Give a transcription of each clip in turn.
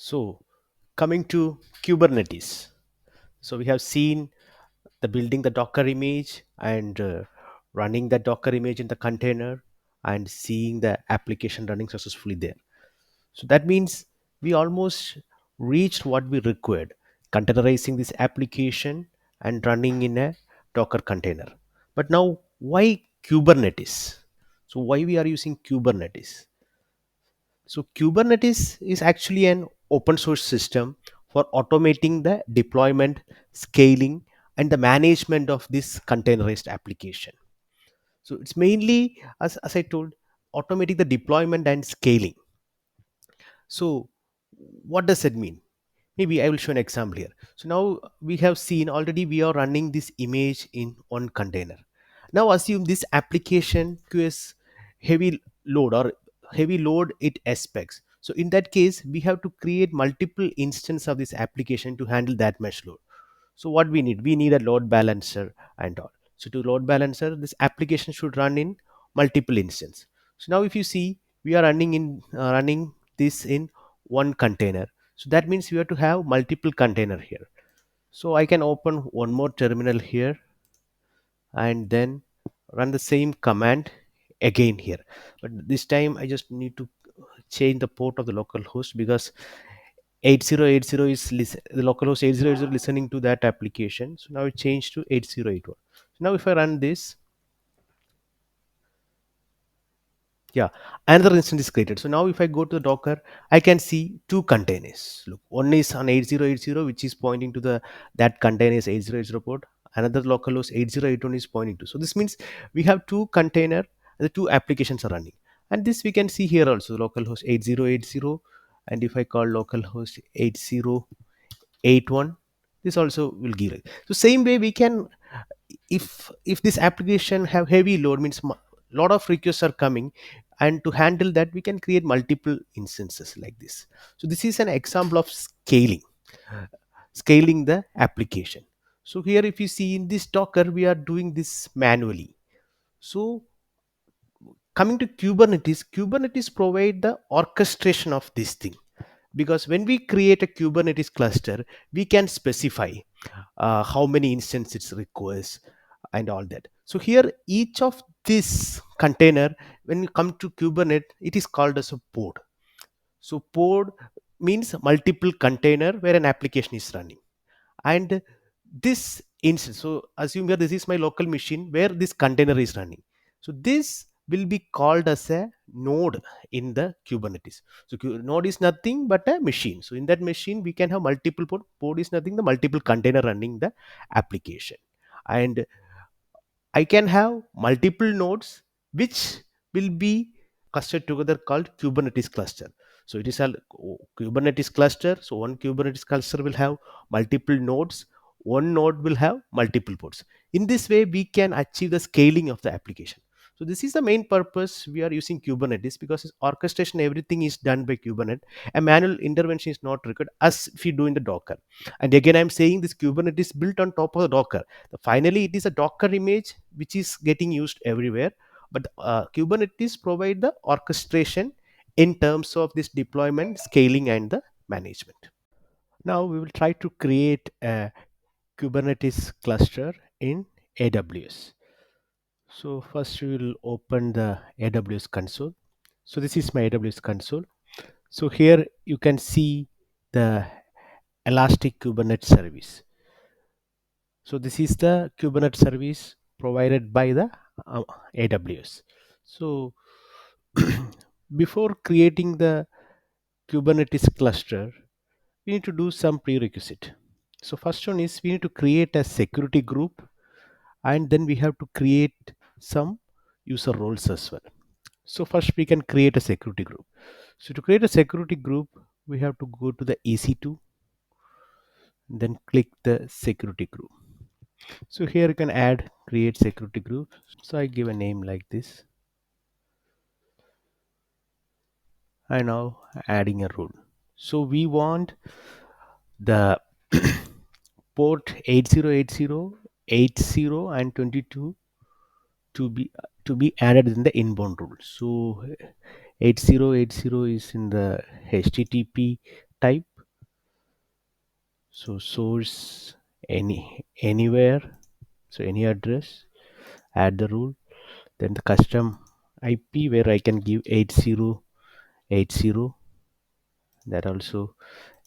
So, coming to Kubernetes. So, we have seen the building the Docker image and running the Docker image in the container and seeing the application running successfully there. So, that means we almost reached what we required, containerizing this application and running in a Docker container. But now, why Kubernetes? So, why we are using Kubernetes? So Kubernetes is actually an open source system for automating the deployment, scaling, and the management of this containerized application. So it's mainly, as I told, automating the deployment and scaling. So what does it mean? Maybe I will show an example here. So now we have seen already we are running this image in one container. Now assume this application queues heavy load or heavy load it aspects. So in that case, we have to create multiple instances of this application to handle that much load. So what we need? We need a load balancer and all. So to load balancer, this application should run in multiple instances. So now if you see, we are running this in one container. So that means we have to have multiple container here. So I can open one more terminal here and then run the same command again here. But this time I just need to change the port of the local host because 8080 is the localhost 8080 listening to that application. So now it changed to 8081. So now if I run this, yeah, another instance is created. So now if I go to the Docker, I can see two containers. Look, one is on 8080, which is pointing to the that container is 8080 port. Another localhost 8081 is pointing to. So this means we have two container, the two applications are running. And this we can see here also localhost 8080. And if I call localhost 8081, this also will give it. So same way we can, if this application have heavy load means lot of requests are coming, and to handle that we can create multiple instances like this. So this is an example of scaling the application. So here if you see in this Docker we are doing this manually. So coming to Kubernetes provide the orchestration of this thing, because when we create a Kubernetes cluster we can specify how many instances it requires and all that. So here each of this container, when you come to Kubernetes, it is called as a pod. So pod means multiple container where an application is running. And this instance, so assume here this is my local machine where this container is running. So this will be called as a node in the Kubernetes. So node is nothing but a machine. So in that machine we can have multiple pod is nothing the multiple container running the application. And I can have multiple nodes which will be clustered together called Kubernetes cluster. So it is a Kubernetes cluster. So one Kubernetes cluster will have multiple nodes. One node will have multiple pods. In this way, we can achieve the scaling of the application. So this is the main purpose we are using Kubernetes, because orchestration everything is done by Kubernetes. A manual intervention is not required as if you do in the Docker. And again, I'm saying this Kubernetes built on top of the Docker. Finally it is a Docker image which is getting used everywhere, but Kubernetes provide the orchestration in terms of this deployment, scaling, and the management. Now we will try to create a Kubernetes cluster in AWS. So first we will open the AWS console. So this is my AWS console. So here you can see the Elastic Kubernetes service. So this is the Kubernetes service provided by the uh, AWS. So before creating the Kubernetes cluster, we need to do some prerequisite. So first one is we need to create a security group, and then we have to create some user roles as well. So first we can create a security group. So to create a security group, we have to go to the EC2, then click the security group. So here you can add create security group. So I give a name like this. I now adding a rule. So we want the port 8080, 80 and 22 to be added in the inbound rule. So 8080 is in the HTTP type, So source anywhere, so any address, add the rule, then the custom IP where I can give 8080, that also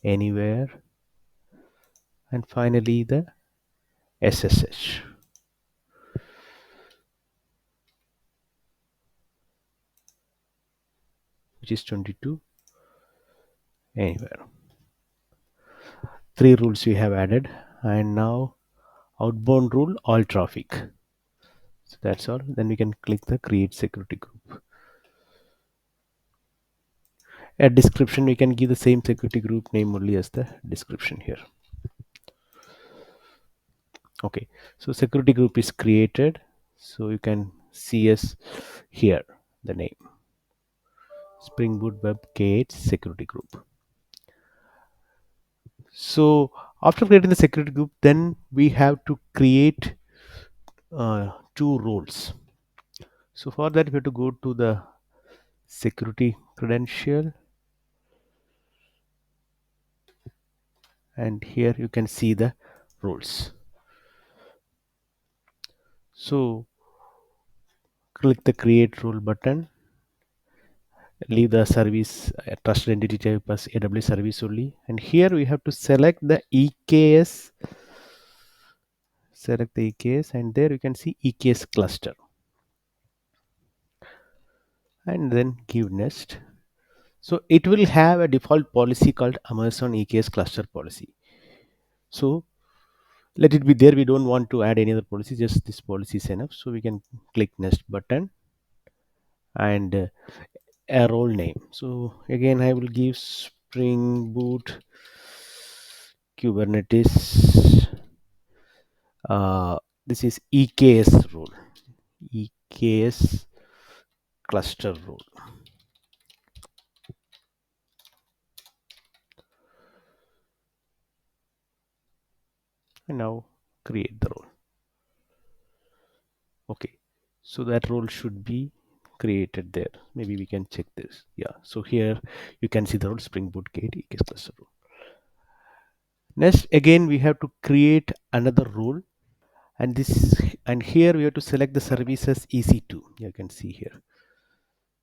anywhere, and finally the SSH, which is 22 anywhere. Three rules we have added, and now outbound rule all traffic. So that's all. Then we can click the create security group. A description, we can give the same security group name only as the description here. Okay, so security group is created, so you can see us here the name Springboot Web K8 security group. So after creating the security group, then we have to create two roles. So for that we have to go to the security credential, and here you can see the roles. So click the create role button, leave the service trusted entity type as AWS service only, and here we have to select the EKS, and there you can see EKS cluster, and then give next. So it will have a default policy called Amazon EKS cluster policy. So let it be there, we don't want to add any other policy, just this policy is enough. So we can click next button, and a role name. So again I will give Springboot Kubernetes. This is EKS role, EKS cluster role. And now create the role. Okay, so that role should be created there. Maybe we can check this. Yeah, so here you can see the role Springboot Gate EKS cluster role. Next, again we have to create another role, and here we have to select the services EC2. You can see here.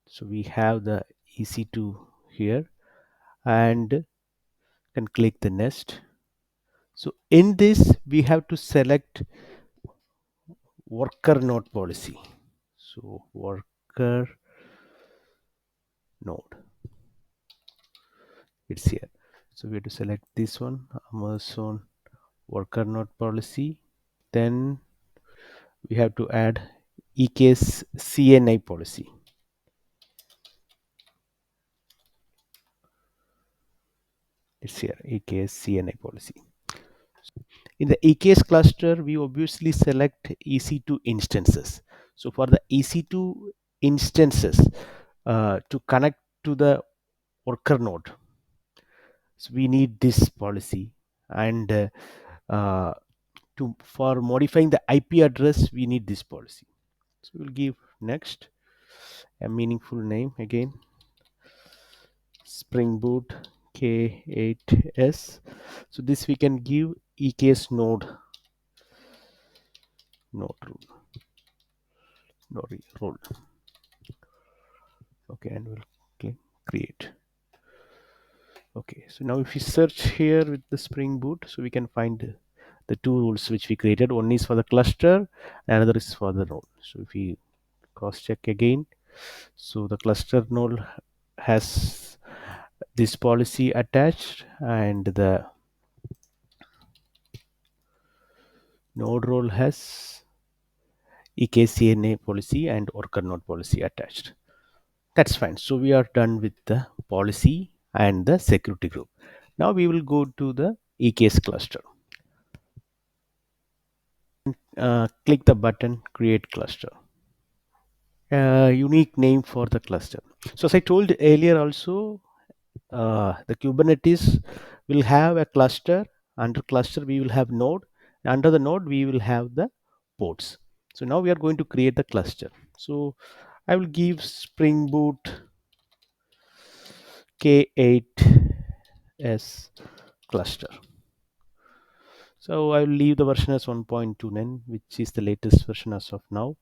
So we have the EC2 here, and can click the next. So in this we have to select worker node policy. So worker node, it's here. So we have to select this one, Amazon worker node policy. Then we have to add EKS CNI policy. It's here, EKS CNI policy. In the EKS cluster, we obviously select EC2 instances. So for the EC2 instances, to connect to the worker node, so we need this policy, and for modifying the IP address we need this policy. So we'll give next a meaningful name, again Springboot K8s. So this we can give EKS node role. Okay, and we'll click create. Okay, so now if we search here with the Springboot, so we can find the two rules which we created. One is for the cluster, another is for the node. So if we cross check again, so the cluster node has this policy attached, and the node role has EKCNA policy and worker node policy attached. That's fine. So we are done with the policy and the security group. Now we will go to the EKS cluster. Click the button create cluster. Unique name for the cluster. So as I told earlier also, the Kubernetes will have a cluster. Under cluster we will have node. Under the node we will have the ports. So now we are going to create the cluster. So I will give Springboot K8s cluster. So I will leave the version as 1.29, which is the latest version as of now.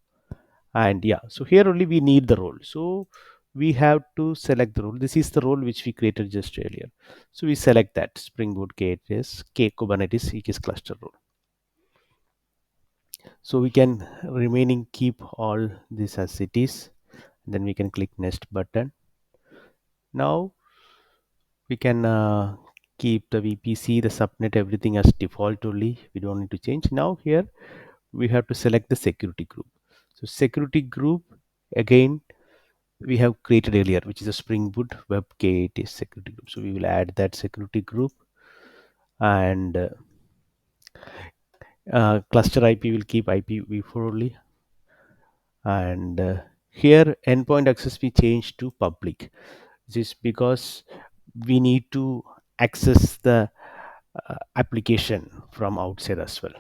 And yeah, so here only we need the role. So we have to select the role. This is the role which we created just earlier. So we select that Springboot Kubernetes, Kubernetes EKS cluster role. So we can remaining keep all this as it is. Then we can click next button. Now we can keep the VPC, the subnet, everything as default only. We don't need to change. Now here we have to select the security group. So security group, again we have created earlier, which is a Spring Boot Web K8 security group. So we will add that security group, and cluster IP will keep IPv4 only, and here endpoint access we change to public. This is because we need to access the application from outside as well.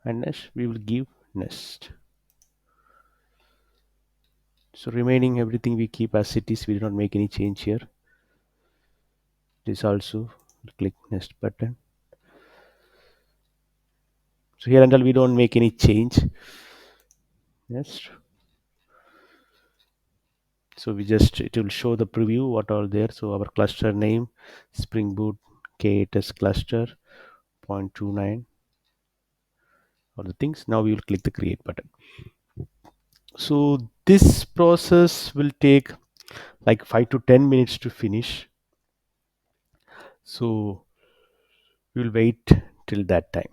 And next we will give next. So remaining everything we keep as it is. We do not make any change here. This also click next button. So here until we don't make any change. Yes. So we just, it will show the preview what all there. So our cluster name Spring Boot K8s cluster 0.29, all the things. Now we will click the create button. So this process will take like 5 to 10 minutes to finish. So we will wait till that time.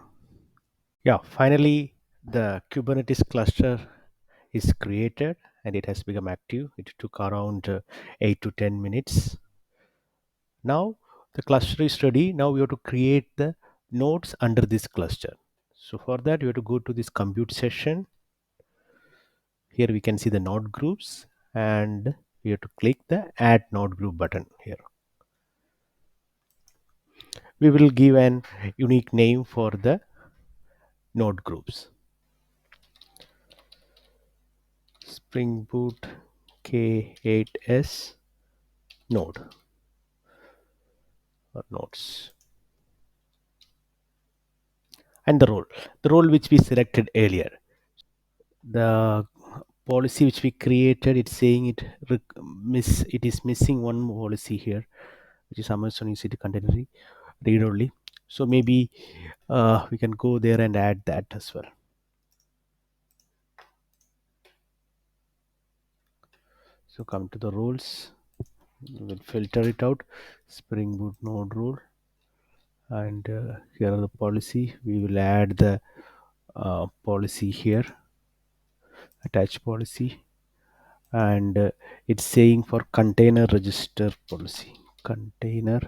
Yeah, finally the Kubernetes cluster is created and it has become active. It took around 8 to 10 minutes. Now the cluster is ready. Now we have to create the nodes under this cluster. So for that you have to go to this compute session. Here we can see the node groups, and we have to click the add node group button here. We will give an unique name for the node groups. Spring Boot K8s node or nodes. And the role which we selected earlier. The policy which we created, it's saying it is missing one policy here, which is Amazon EC2 container read only. So maybe we can go there and add that as well. So come to the roles, we will filter it out, Spring Boot node role, and here are the policy. We will add the policy here, attach policy, and it's saying for container register policy, container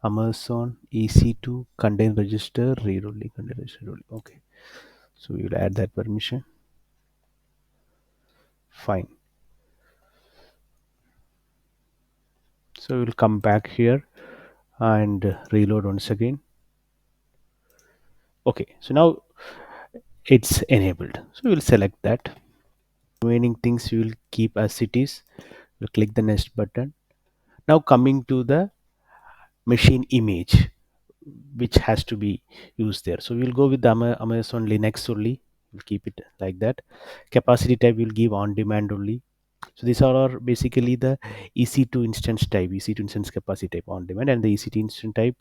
Amazon EC2 container register read only, container register only. Okay, so we will add that permission. Fine. So we will come back here and reload once again. Okay, so now it's enabled. So we will select that. Remaining things we will keep as it is. We'll click the next button. Now coming to the machine image, which has to be used there. So we'll go with the Amazon Linux only. We'll keep it like that. Capacity type we'll give on demand only. So these are our basically the EC2 instance type, EC2 instance capacity type on demand, and the EC2 instance type.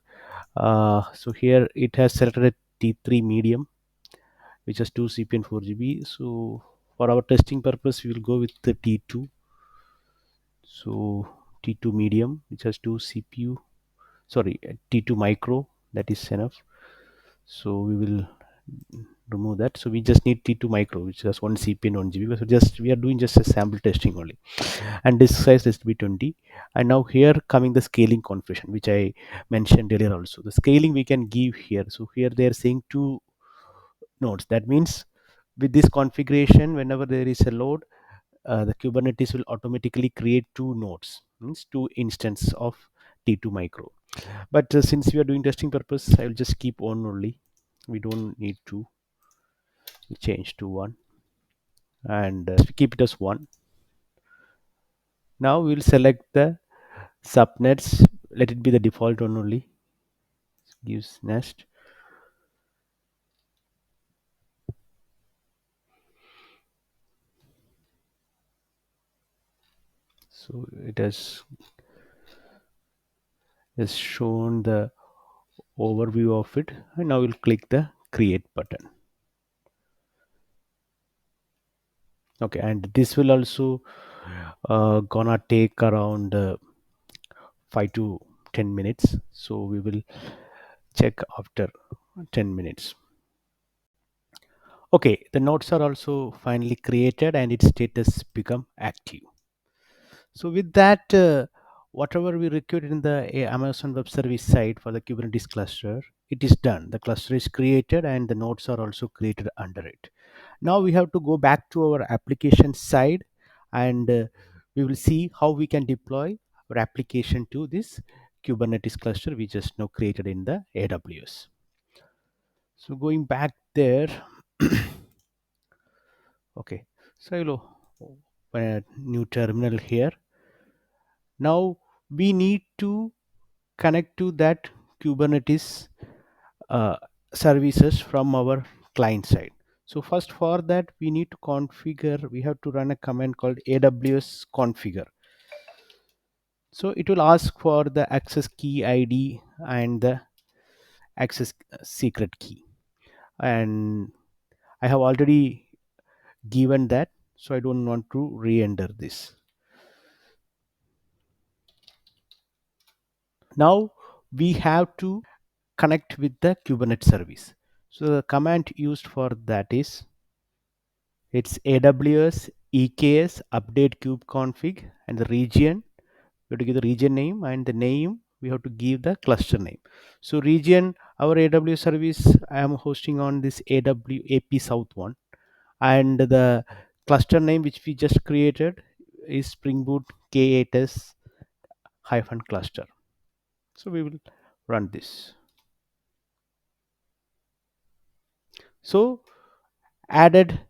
So here it has selected a T3 medium, which has 2 CPU and 4 GB. So for our testing purpose, we will go with the T2. So T2 medium, which has 2 CPU, sorry, T2 micro, that is enough. So we will remove that. So we just need T2 micro, which has 1 CPU and 1 GB. So just we are doing just a sample testing only, and disk size is to be 20. And now here coming the scaling configuration, which I mentioned earlier also. The scaling we can give here. So here they are saying 2 nodes. That means with this configuration, whenever there is a load, the Kubernetes will automatically create 2 nodes, means 2 instances of T2 micro. But since we are doing testing purpose, I will just keep one only. We don't need to change to 1, and keep it as 1. Now we will select the subnets. Let it be the default one only. gives nest. So it has shown the overview of it, and now we'll click the create button. Okay, and this will also gonna take around 5 to 10 minutes, so we will check after 10 minutes. Okay, the nodes are also finally created and its status become active. So with that, whatever we recorded in the Amazon Web Service site for the Kubernetes cluster, it is done. The cluster is created and the nodes are also created under it. Now we have to go back to our application side, and we will see how we can deploy our application to this Kubernetes cluster we just now created in the AWS. So going back there, okay, so I will open a new terminal here. Now we need to connect to that Kubernetes uh, services from our client side. So first, for that we need to configure, we have to run a command called AWS configure. So it will ask for the access key ID and the access secret key, and I have already given that, so I don't want to re-enter this. Now we have to connect with the Kubernetes service. So the command used for that is, it's AWS EKS update kubeconfig, and the region, we have to give the region name, and the name we have to give the cluster name. So region, our AWS service I am hosting on this AP South one, and the cluster name which we just created is Springboot K8s hyphen cluster. So we will run this. So added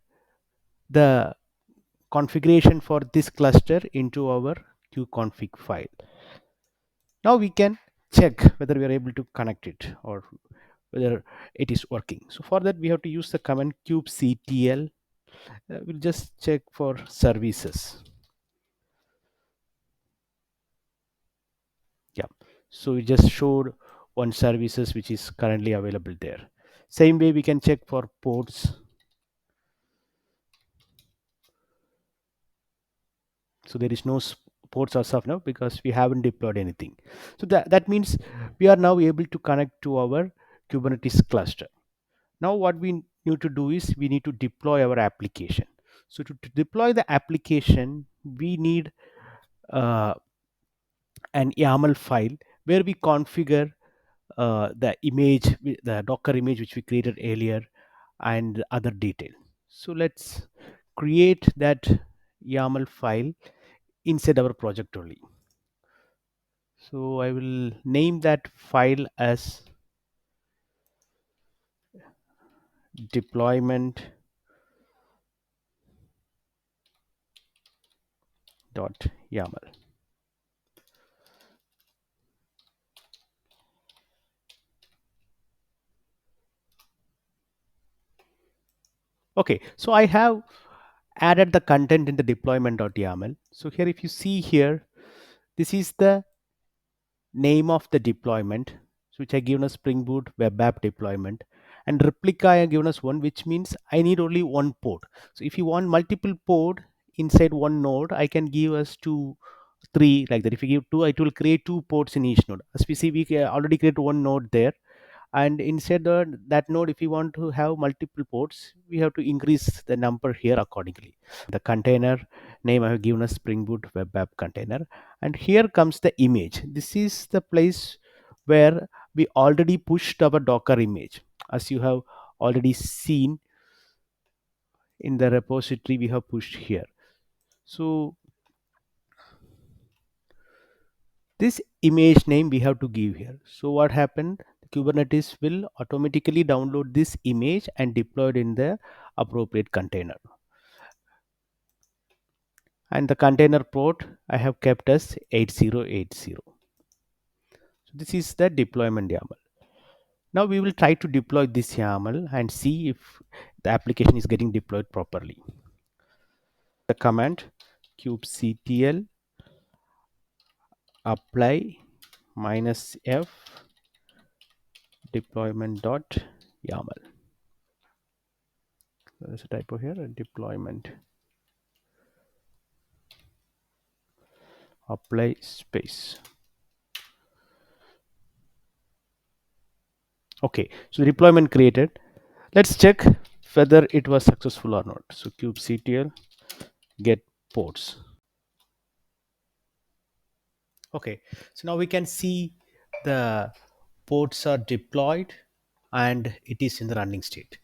the configuration for this cluster into our kubeconfig file. Now we can check whether we are able to connect it or whether it is working. So for that we have to use the command kubectl. We'll just check for services. Yeah, so we just showed one services which is currently available there. Same way we can check for ports. So there is no ports as of now because we haven't deployed anything. So that means we are now able to connect to our Kubernetes cluster. Now what we need to do is we need to deploy our application. So to deploy the application, we need uh, an YAML file where we configure the image, the Docker image which we created earlier, and other detail. So let's create that YAML file inside our project only. So I will name that file as deployment.yaml. Okay, so I have added the content in the deployment.yaml. So here, if you see here, this is the name of the deployment, which I given a Spring Boot web app deployment, and replica I have given us one, which means I need only one port. So if you want multiple port inside one node, I can give us two, three, like that. If you give two, it will create two ports in each node. As we see, we already create one node there, and instead of that node, if you want to have multiple ports, we have to increase the number here accordingly. The container name I have given a Spring Boot web app container, and here comes the image. This is the place where we already pushed our Docker image, as you have already seen in the repository we have pushed here. So this image name we have to give here. So what happened, Kubernetes will automatically download this image and deploy it in the appropriate container, and the container port I have kept as 8080. So this is the deployment YAML. Now we will try to deploy this YAML and see if the application is getting deployed properly. The command kubectl apply -f deployment dot YAML. There's a typo here. Deployment apply space. Okay, so the deployment created. Let's check whether it was successful or not. So kubectl get ports. Okay, so now we can see the ports are deployed and it is in the running state.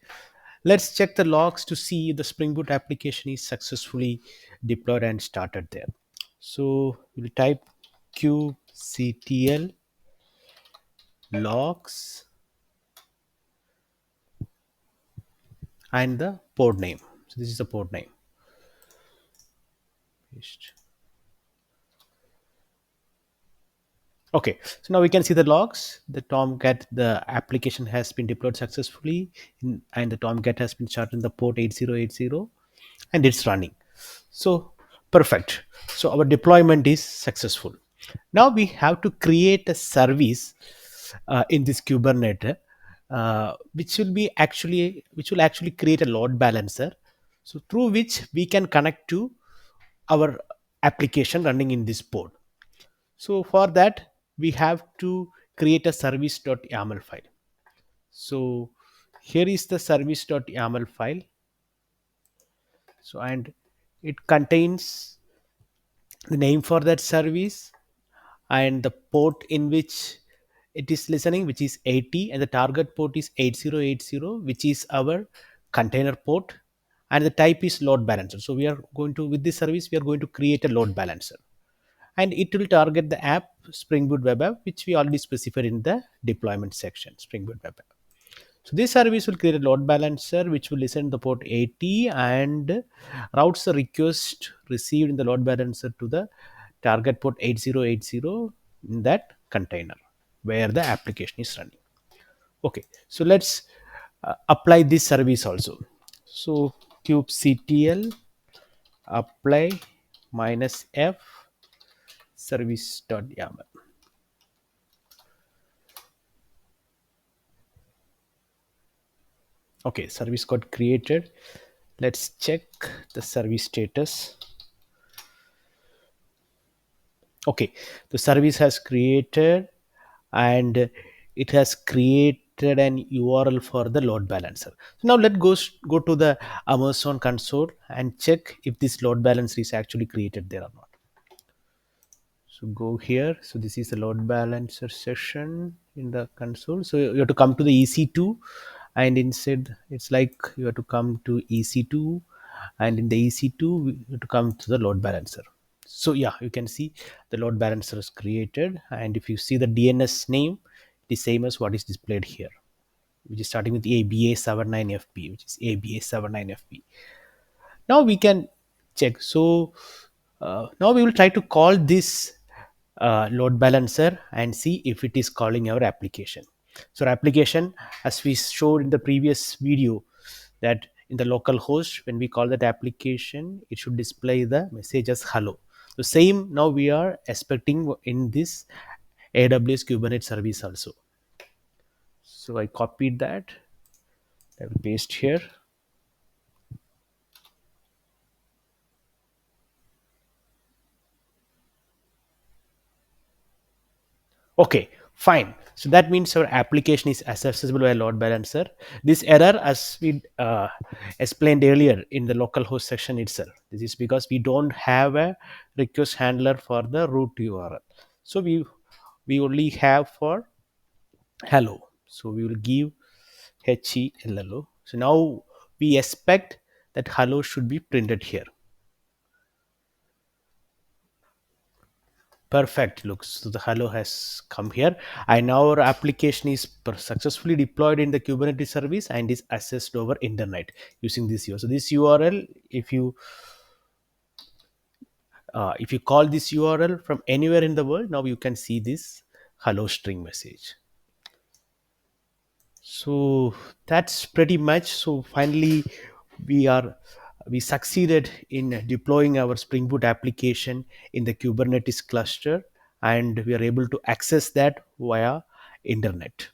Let's check the logs to see if the Spring Boot application is successfully deployed and started there. So we'll type kubectl logs and the port name. So this is the port name. Paste. Okay, so now we can see the logs. The Tomcat, the application has been deployed successfully, and the Tomcat has been started in the port 8080, and it's running. So perfect. So our deployment is successful. Now we have to create a service in this Kubernetes, which will actually create a load balancer. So through which we can connect to our application running in this pod. So for that, we have to create a service.yaml file. So here is the service.yaml file. So and it contains the name for that service and the port in which it is listening, which is 80, and the target port is 8080, which is our container port, and the type is load balancer. So we are going to, with this service, we are going to create a load balancer, and it will target the app Spring Boot web app, which we already specified in the deployment section, Spring Boot web app. So this service will create a load balancer which will listen to the port 80 and routes the request received in the load balancer to the target port 8080 in that container where the application is running. Okay, so let's apply this service also. So kubectl apply -f service.yaml. Okay, service got created. Let's check the service status. Okay, the service has created and it has created an URL for the load balancer. So now let's go to the Amazon console and check if this load balancer is actually created there or not. So go here. So this is the load balancer session in the console. So you have to come to the EC2, and instead it's like you have to come to EC2, and in the EC2 you have to come to the load balancer. So yeah, you can see the load balancer is created, and if you see the DNS name, it is same as what is displayed here, which is starting with ABA79FP, which is ABA79FP. Now we can check. So now we will try to call this load balancer and see if it is calling our application. So our application, as we showed in the previous video, that in the local host, when we call that application, it should display the message as hello. The same now we are expecting in this AWS Kubernetes service also. So I copied that, I will paste here. Okay, fine. So that means our application is accessible by load balancer. This error, as we explained earlier in the localhost section itself, this is because we don't have a request handler for the root URL. So we only have for hello. So we will give hello. So now we expect that hello should be printed here. Perfect. Looks so the hello has come here, and now our application is successfully deployed in the Kubernetes service and is accessed over internet using this URL. So this URL, if you call this URL from anywhere in the world, now you can see this hello string message. So that's pretty much. So finally, we are we succeeded in deploying our Spring Boot application in the Kubernetes cluster, and we are able to access that via internet.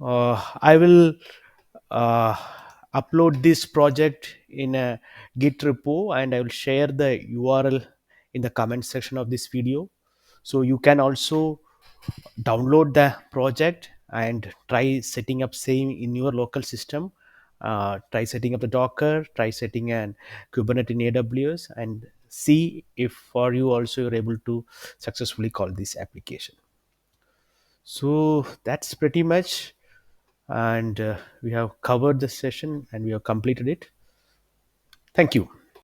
I will uh, upload this project in a Git repo, and I will share the URL in the comment section of this video. So you can also download the project and try setting up same in your local system. Try setting up the Docker, try setting an Kubernetes in AWS, and see if for you also you're able to successfully call this application. So that's pretty much, and we have covered the session and we have completed it. Thank you.